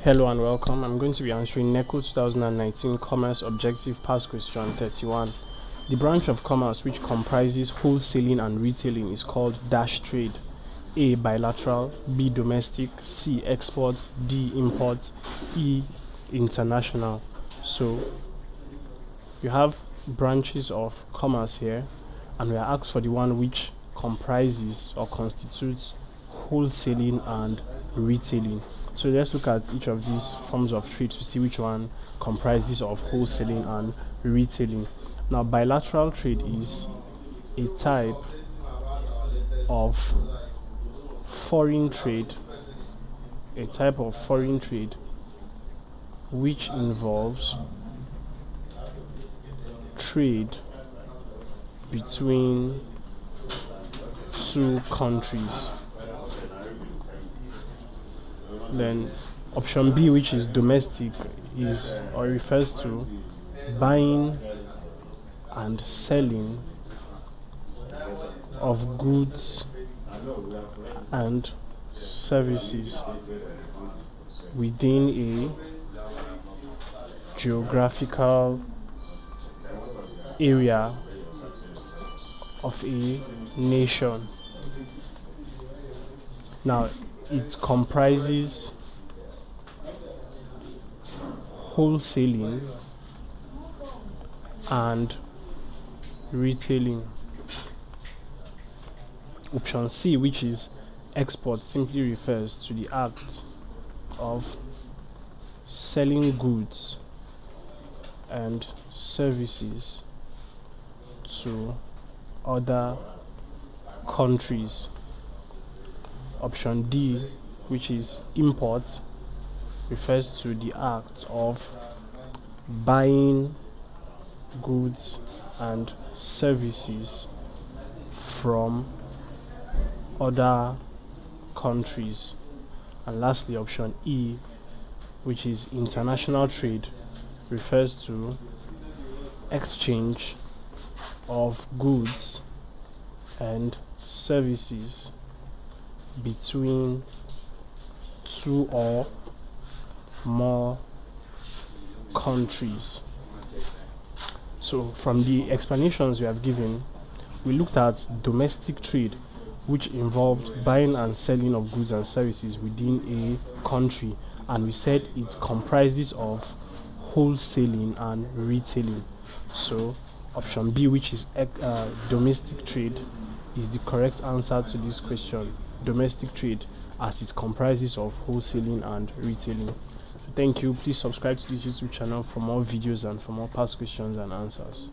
Hello and welcome. I'm going to be answering NECO 2019 Commerce Objective Past Question 31. The branch of commerce which comprises wholesaling and retailing is called dash trade. A. Bilateral, B. Domestic, C. Export, D. Import, E. International. So you have branches of commerce here, and we are asked for the one which comprises or constitutes wholesaling and retailing. So let's look at each of these forms of trade to see which one comprises of wholesaling and retailing. Now, bilateral trade is a type of foreign trade, which involves trade between two countries. Then option B, which is domestic, is or refers to buying and selling of goods and services within a geographical area of a nation. Now, it comprises wholesaling and retailing. Option C, which is export, simply refers to the act of selling goods and services to other countries. Option D, which is import, refers to the act of buying goods and services from other countries. And lastly, option E, which is international trade, refers to exchange of goods and services between two or more countries. So from the explanations we have given, we looked at domestic trade, which involved buying and selling of goods and services within a country, and we said it comprises of wholesaling and retailing. So option B, which is domestic trade, is the correct answer to this question. Domestic trade, as it comprises of wholesaling and retailing. So thank you. Please subscribe to this YouTube channel for more videos and for more past questions and answers.